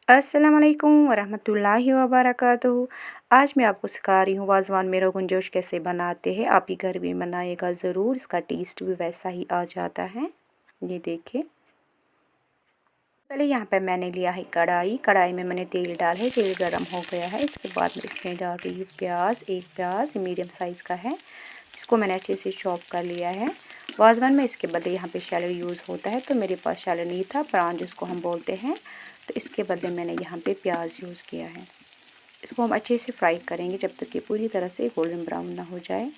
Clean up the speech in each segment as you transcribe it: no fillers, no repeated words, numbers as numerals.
अस्सलामुअलैकुम वरहमतुल्लाहि वबरकातुहू। आज मैं आपको सिखा रही हूँ वाज़वान में रोगन जोश कैसे बनाते हैं। आप ही घर में बनाइएगा ज़रूर, इसका टेस्ट भी वैसा ही आ जाता है। ये देखिए, पहले यहाँ पे मैंने लिया है कढ़ाई। कढ़ाई में मैंने तेल डाला है, तेल गरम हो गया है। इसके बाद मैं इसमें डाल रही हूँ प्याज। एक प्याज मीडियम साइज़ का है, इसको मैंने अच्छे से चॉप कर लिया है। वाज़वान में इसके बदले यहाँ पे शैलो यूज़ होता है, तो मेरे पास शैलो नहीं था, प्रान जिसको हम बोलते हैं, तो इसके बदले मैंने यहाँ पे प्याज यूज़ किया है। इसको हम अच्छे से फ्राई करेंगे जब तक कि पूरी तरह से गोल्डन ब्राउन ना हो जाए।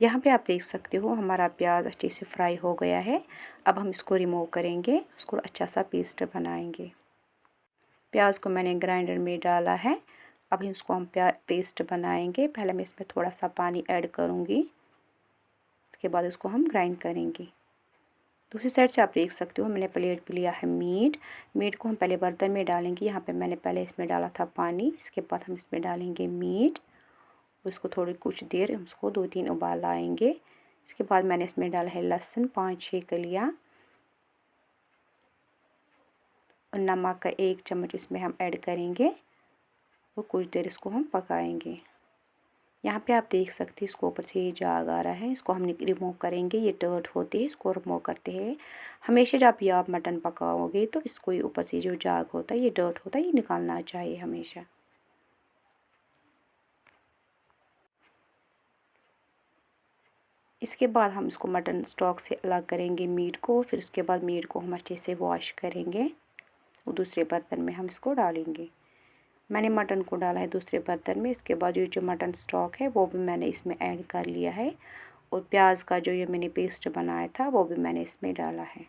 यहाँ पे आप देख सकते हो हमारा प्याज अच्छे से फ्राई हो गया है। अब हम इसको रिमूव करेंगे, उसको अच्छा सा पेस्ट बनाएंगे। प्याज को मैंने ग्राइंडर में डाला है। अब इसको हम पेस्ट बनाएंगे। पहले मैं इसमें थोड़ा सा पानी ऐड करूँगी, उसके बाद इसको हम ग्राइंड करेंगे। दूसरी साइड से आप देख सकते हो मैंने प्लेट पे लिया है मीट को हम पहले बर्तन में डालेंगे। यहाँ पे मैंने पहले इसमें डाला था पानी, इसके बाद हम इसमें डालेंगे मीट। उसको थोड़ी कुछ देर हम उसको 2-3 उबाल आएंगे। इसके बाद मैंने इसमें डाला है लहसुन 5-6 कलियाँ और नमक का 1 चम्मच इसमें हम ऐड करेंगे और कुछ देर इसको हम पकाएंगे। यहाँ पे आप देख सकते हैं इसको ऊपर से ये जाग आ रहा है, इसको हम रिमूव करेंगे। ये डर्ट होती है, इसको रिमूव करते हैं। हमेशा जब ये आप मटन पकाओगे तो इसको ये ऊपर से जो जाग होता है, ये डर्ट होता है, ये निकालना चाहिए हमेशा। इसके बाद हम इसको मटन स्टॉक से अलग करेंगे मीट को। फिर उसके बाद मीट को हम अच्छे से वॉश करेंगे और दूसरे बर्तन में हम इसको डालेंगे। मैंने मटन को डाला है दूसरे बर्तन में। इसके बाद ये जो मटन स्टॉक है वो भी मैंने इसमें ऐड कर लिया है और प्याज का जो ये मैंने पेस्ट बनाया था वो भी मैंने इसमें डाला है।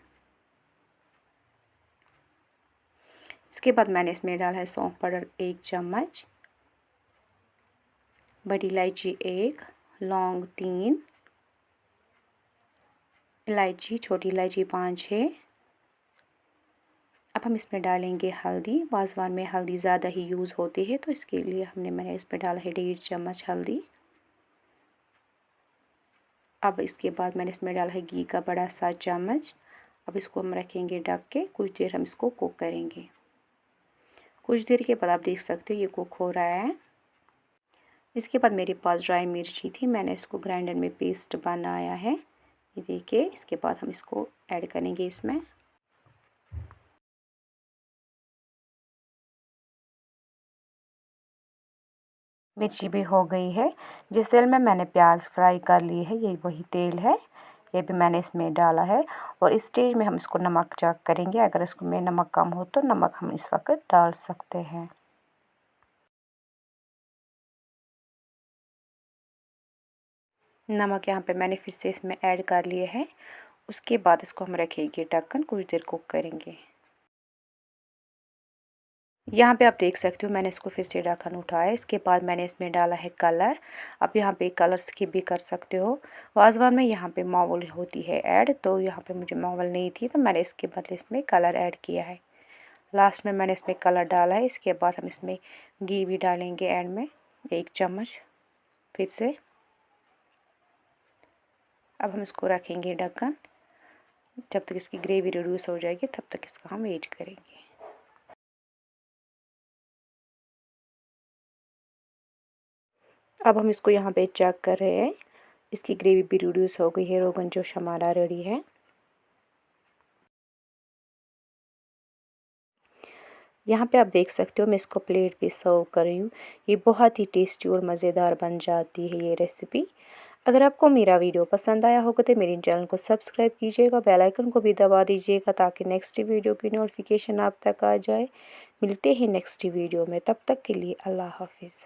इसके बाद मैंने इसमें डाला है सौंफ पाउडर 1 चम्मच, बड़ी इलायची 1, लौंग 3, इलायची छोटी इलायची 5-6। अब हम इसमें डालेंगे हल्दी। वाज़वान में हल्दी ज़्यादा ही यूज़ होती है, तो इसके लिए मैंने इसमें डाला है 1.5 चम्मच हल्दी। अब इसके बाद मैंने इसमें डाला है घी का बड़ा सा चम्मच। अब इसको हम रखेंगे ढक के, कुछ देर हम इसको कुक करेंगे। कुछ देर के बाद आप देख सकते हो ये कुक हो रहा है। इसके बाद मेरे पास ड्राई मिर्ची थी, मैंने इसको ग्राइंडर में पेस्ट बनाया है। ये देखिए, इसके बाद हम इसको ऐड करेंगे इसमें। मिर्ची भी हो गई है। जिस तेल में मैंने प्याज फ्राई कर ली है, ये वही तेल है, ये भी मैंने इसमें डाला है। और इस स्टेज में हम इसको नमक चेक करेंगे। अगर इसको में नमक कम हो तो नमक हम इस वक्त डाल सकते हैं। नमक यहाँ पे मैंने फिर से इसमें ऐड कर लिए हैं। उसके बाद इसको हम रखेंगे ढक्कन, कुछ देर कुक करेंगे। यहाँ पे आप देख सकते हो मैंने इसको फिर से ढक्कन उठाया। इसके बाद मैंने इसमें डाला है कलर। आप यहाँ पे कलर स्किप भी कर सकते हो। वाज़वान में यहाँ पे मावल होती है ऐड, तो यहाँ पे मुझे मावल नहीं थी तो मैंने इसके बदले इसमें कलर ऐड किया है। लास्ट में मैंने इसमें कलर डाला है। इसके बाद हम इसमें घी भी डालेंगे एंड में 1 चम्मच फिर से। अब हम इसको रखेंगे ढक्कन, जब तक इसकी ग्रेवी रिड्यूस हो जाएगी तब तक इसका हम वेट करेंगे। अब हम इसको यहाँ पे चेक कर रहे हैं, इसकी ग्रेवी भी रिड्यूस हो गई है, रोगन जोश हमारा रेडी है। यहाँ पे आप देख सकते हो मैं इसको प्लेट पे सर्व कर रही हूँ। ये बहुत ही टेस्टी और मज़ेदार बन जाती है ये रेसिपी। अगर आपको मेरा वीडियो पसंद आया होगा तो मेरे चैनल को सब्सक्राइब कीजिएगा, बेल आइकन को भी दबा दीजिएगा ताकि नेक्स्ट वीडियो की नोटिफिकेशन आप तक आ जाए। मिलते हैं नेक्स्ट वीडियो में, तब तक के लिए अल्लाह हाफिज़।